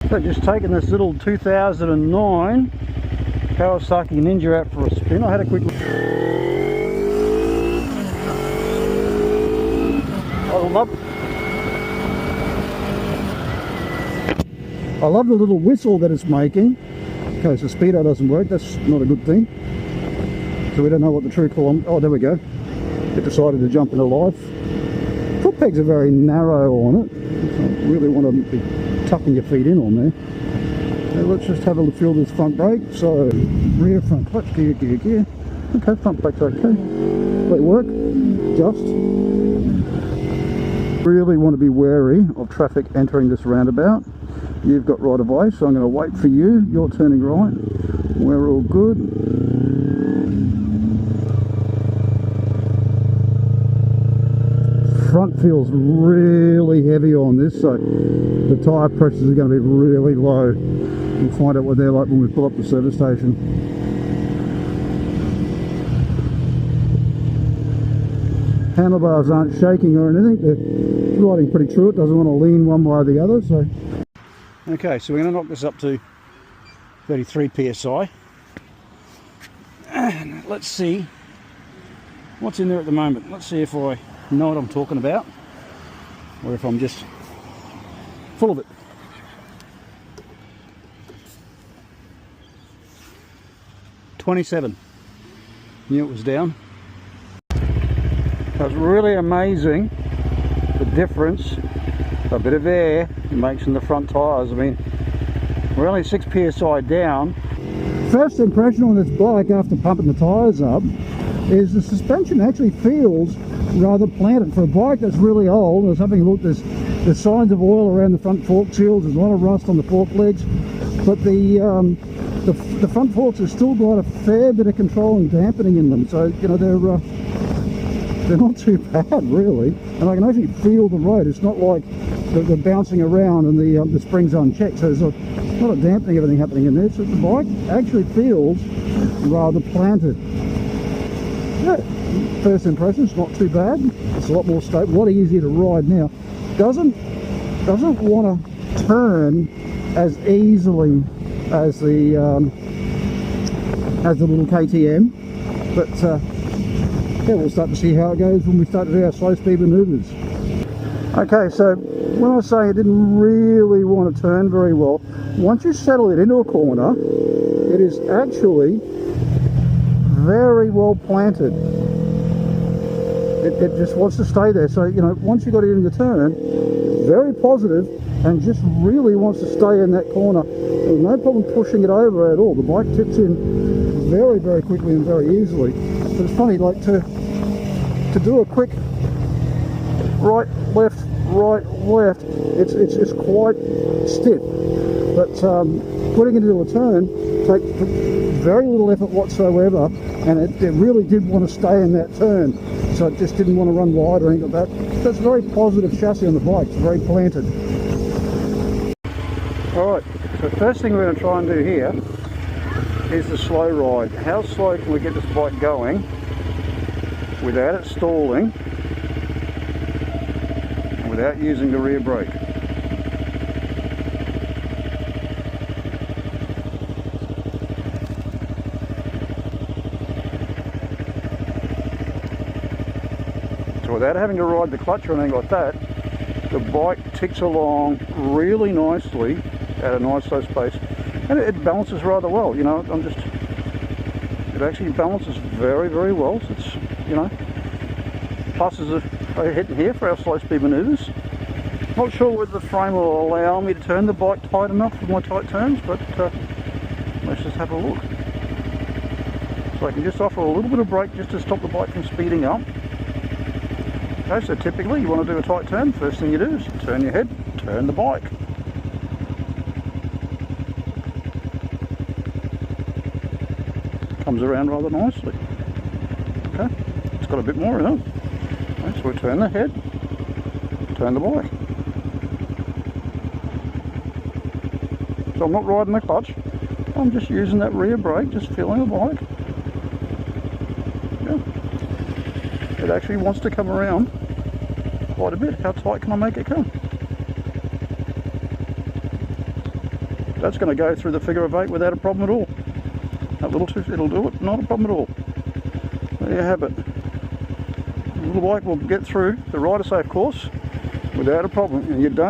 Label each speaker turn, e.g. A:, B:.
A: So just taking this little 2009 Kawasaki Ninja out for a spin. I had a quick look. I love the little whistle that it's making. Okay, so speedo doesn't work. That's not a good thing. So we don't know what the true kilometre. Oh, there we go. It decided to jump into life. Foot pegs are very narrow on it. So I really want to be tucking your feet in on there. So let's just have a feel this front brake. So rear, front clutch, gear, gear, gear. Okay, front brake's okay. Let it work. Just. Really want to be wary of traffic entering this roundabout. You've got right of way, so I'm going to wait for you. You're turning right. We're all good. Front feels really heavy on this, so the tyre pressures are going to be really low. We'll find out what they're like when we pull up the service station. Handlebars aren't shaking or anything. They're riding pretty true. It doesn't want to lean one way or the other. So, okay, so we're going to knock this up to 33 psi. And let's see what's in there at the moment. Let's see if I know what I'm talking about, or if I'm just full of it. $27. Knew it was down. So it's really amazing the difference a bit of air it makes in the front tyres. I mean, we're only 6 psi down. First impression on this bike after pumping the tyres up is the suspension actually feels rather planted for a bike that's really old. There's having a look, there's signs of oil around the front fork seals, there's a lot of rust on the fork legs, but the front forks have still got a fair bit of control and dampening in them, so you know they're not too bad really, and I can actually feel the road. It's not like they're bouncing around and the spring's unchecked, so there's a lot of dampening, everything happening in there, so the bike actually feels rather planted. Yeah, first impressions, not too bad. It's a lot more stable, a lot easier to ride now. Doesn't want to turn as easily as the little KTM, but yeah, we'll start to see how it goes when we start to do our slow speed manoeuvres. Okay, so when I was saying it didn't really want to turn very well, once you settle it into a corner, it is actually very well planted. It just wants to stay there. So, you know, once you got it in the turn, very positive and just really wants to stay in that corner. There's no problem pushing it over at all. The bike tips in very, very quickly and very easily. But it's funny, like to do a quick right, left, it's quite stiff. But putting it into a turn takes very little effort whatsoever, and it really did want to stay in that turn. So it just didn't want to run wide or anything like that. That's a very positive chassis on the bike. It's very planted. Alright, so first thing we're going to try and do here is the slow ride. How slow can we get this bike going without it stalling and without using the rear brake? So without having to ride the clutch or anything like that, the bike ticks along really nicely at a nice slow pace, and it balances rather well. You know, it actually balances very, very well. So it's, you know, pluses are hitting here for our slow speed manoeuvres. Not sure whether the frame will allow me to turn the bike tight enough for my tight turns, but let's just have a look. So I can just offer a little bit of brake just to stop the bike from speeding up. Okay, so typically you want to do a tight turn, first thing you do is turn your head, turn the bike. Comes around rather nicely. Okay, it's got a bit more in it. Okay, so we turn the head, turn the bike. So I'm not riding the clutch, I'm just using that rear brake, just feeling the bike. Yeah. It actually wants to come around quite a bit. How tight can I make it come? that's going to go through the figure of 8 without a problem at all. That little tooth, it'll do it, not a problem at all. There you have it. The little bike will get through the rider safe course without a problem, and you don't